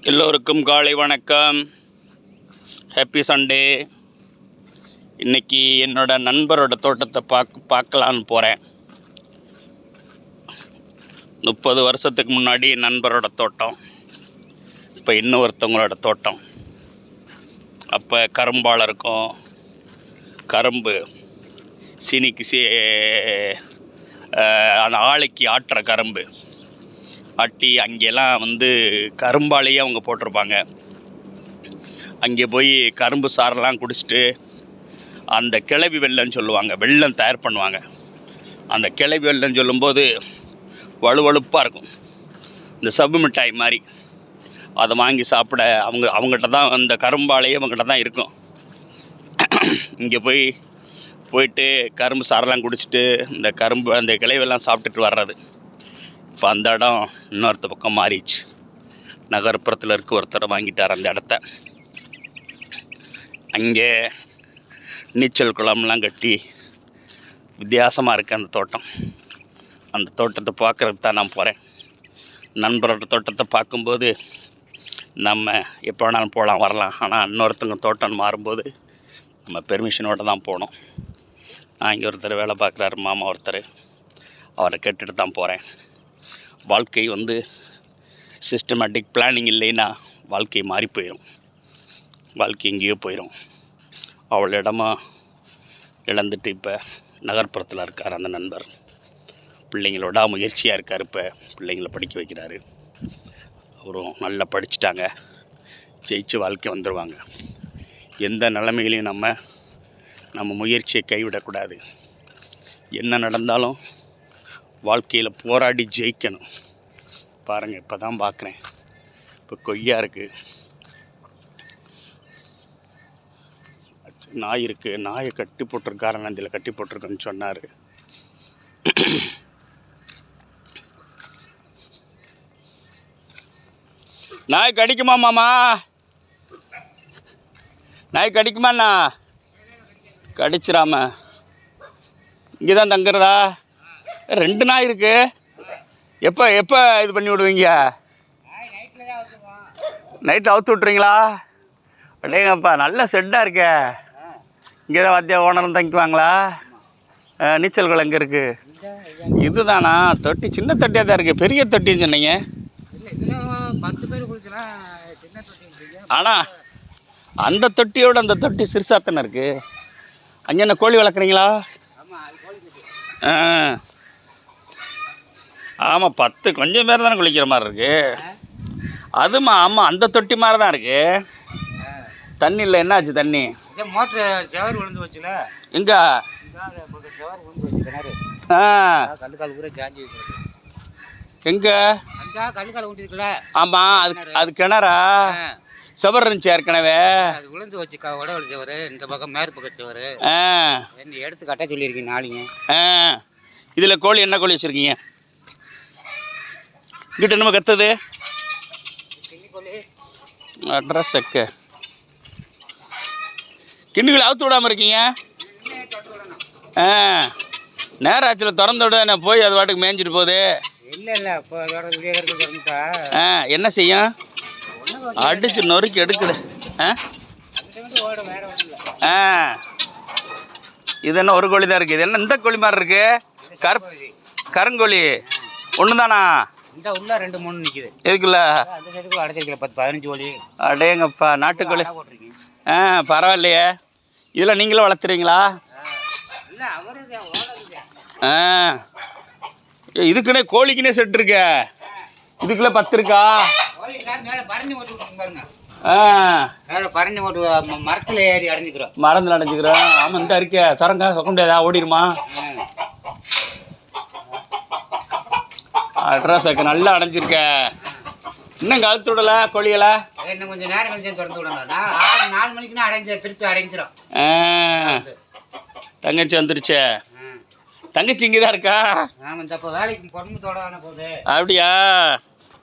எல்லோருக்கும் காலை வணக்கம். Happy Sunday. இன்றைக்கி என்னோட நண்பரோட தோட்டத்தை பார்க்கலான்னு போகிறேன். 30 வருஷத்துக்கு முன்னாடி நண்பரோட தோட்டம், இப்போ இன்னொருத்தவங்களோட தோட்டம். அப்போ கரும்பால் இருக்கும், கரும்பு சீனிக்கு அந்த ஆலைக்கு ஆட்டுற கரும்பு ஆட்டி அங்கெல்லாம் கரும்பாலேயே அவங்க போட்டிருப்பாங்க. அங்கே போய் கரும்பு சாரெல்லாம் குடிச்சிட்டு அந்த கிளவி வெள்ளம்னு சொல்லுவாங்க, வெல்லம் தயார் பண்ணுவாங்க. அந்த கிளவி வெல்லம் சொல்லும்போது வலுவழுப்பாக இருக்கும், இந்த சப்பு மிட்டாய் மாதிரி. அதை வாங்கி சாப்பிட அவங்ககிட்ட தான் அந்த கரும்பாலேயே அவங்ககிட்ட தான் இருக்கும். இங்கே போயிட்டு கரும்பு சாரெல்லாம் குடிச்சிட்டு அந்த கிளைவெல்லாம் சாப்பிட்டுட்டு வர்றது. இப்போ அந்த இடம் இன்னொருத்த பக்கம் மாறிச்சு. நகர்ப்புறத்தில் இருக்க ஒருத்தரை வாங்கிட்டார் அந்த இடத்த. அங்கே நீச்சல் குளம்லாம் கட்டி வித்தியாசமாக இருக்குது அந்த தோட்டம். அந்த தோட்டத்தை பார்க்குறதுக்கு தான் நான் போகிறேன். நண்பரோட தோட்டத்தை பார்க்கும்போது நம்ம எப்போ வேணாலும் போகலாம் வரலாம். ஆனால் இன்னொருத்தவங்க தோட்டம் மாறும்போது நம்ம பெர்மிஷனோடு தான் போகணும். நான் இங்கே ஒருத்தர் வேலை பார்க்குறாரு, மாமா ஒருத்தர், அவரை கேட்டுட்டு தான் போகிறேன். வாழ்க்கை சிஸ்டமேட்டிக் பிளானிங் இல்லைன்னா வாழ்க்கை மாறி போயிடும், வாழ்க்கை எங்கேயோ போயிடும். அவள் இடமா இழந்துட்டு இப்போ நகர்ப்புறத்தில் இருக்கார் அந்த நண்பர். பிள்ளைங்களோட முயற்சியாக இருக்கார். இப்போ பிள்ளைங்களை படிக்க வைக்கிறாரு. அவரும் நல்லா படிச்சுட்டாங்க, ஜெயிச்சு வாழ்க்கை வந்துடுவாங்க. எந்த நிலைமைகளையும் நம்ம முயற்சியை கைவிடக்கூடாது. என்ன நடந்தாலும் வாழ்க்கையில் போராடி ஜெயிக்கணும். பாருங்கள், இப்போ தான் பார்க்குறேன். இப்போ கொய்யா இருக்குது, நாய் இருக்குது. நாயை கட்டி போட்டிருக்காரு, நந்தியில் கட்டி போட்டிருக்கேன்னு சொன்னார். நாய் கடிக்குமா மாமா? நாய் கடிக்குமாண்ணா? கடிச்சிடாம இங்கே தான் தங்குறதா? 2 நாய் இருக்கு. எப்போ இது பண்ணி விடுவீங்க? நைட்டு அவுத்து விட்றீங்களா? அப்படியேங்கப்பா, நல்ல செட்டாக இருக்கே. இங்கே தான் வாத்தியா ஓனரும் தங்கிக்குவாங்களா? நீச்சல் குளம் எங்கே இருக்குது? இது தானா தொட்டி? சின்ன தொட்டியாக தான் இருக்குது. பெரிய தொட்டின்னு சொன்னீங்க. ஆனால் அந்த தொட்டியோட அந்த தொட்டி சிறுசாத்தானே இருக்குது. அங்கே என்ன கோழி வளர்க்குறீங்களா? ஆமாம், 10 கொஞ்சம் பேர் தானே குளிக்கிற மாதிரி இருக்குது. அதுமா ஆமாம், அந்த தொட்டி மாதிரி தான் இருக்குது. தண்ணி இல்லை. என்னாச்சு தண்ணி? மோட்ரு செவர் விழுந்து வச்சுல. எங்கே? கல்லுக்கால் ஊரே காஞ்சி எங்கே? கல்லுக்கால் ஊட்டிருக்குல்ல. ஆமாம், அது கிணறா? செவர் இருந்துச்சு ஏற்கனவே. அது விழுந்து வச்சு உடவழி செவர். இந்த பக்கம் மேற்கு பக்கம் செவர். எடுத்து கட்ட சொல்லியிருக்கீங்க நாளைங்க. இதில் கோழி என்ன கோழி வச்சுருக்கீங்க? இங்கிட்ட என்னமோ கத்துது. அட்ரஸ் செக்கு கிண்டுகளை அவுத்து விடாமல் இருக்கீங்க. நேரம் ஆச்சுல திறந்து விட நான் போய் அது வாட்டுக்கு மேய்ஞ்சிட்டு போகுது. இல்லை இப்போ என்ன செய்யும்? அடிச்சு நொறுக்கி எடுக்குது. இது என்ன ஒரு கோழி தான் இருக்குது? இது என்ன இந்த கோழி மாதிரி இருக்கு? கருங்கோழி ஒன்று தானா? இந்த உள்ள 2-3 நிற்குது. எதுக்குள்ள? அந்த சைடுக்குள்ள அடைச்சிருக்கல 10-15 கோழி. அடேங்கப்பா, நாட்டுக்கோழி. பரவாயில்லையே. இதில் நீங்களும் வளர்த்துறீங்களா? இதுக்குன்னே கோழிக்குன்னே செட் இருக்க. இதுக்குள்ள 10 இருக்கா? பரணி ஓட்டு மரத்தில் ஏறி அடைஞ்சிக்கிறோம். மரத்தில் அடைஞ்சிக்கிறோம். ஆமாம், இந்த இருக்கே தரங்க சொக்க முடியாதா? ஓடிடுமா? அட்ரஸ் நல்லா அடைஞ்சிருக்க. இன்னும் கழுத்து விடல கோழிகளை? இன்னும் கொஞ்சம் நேரம் கழிச்சு திறந்து விடணும். 4 மணிக்குன்னா திருப்பி அடைஞ்சிடும். தங்கச்சி வந்துருச்சே. தங்கச்சி இங்கே தான் இருக்கா? ஆமாம், இந்த இப்போ வேலைக்கு பொண்ணு தோட போகுது. அப்படியா?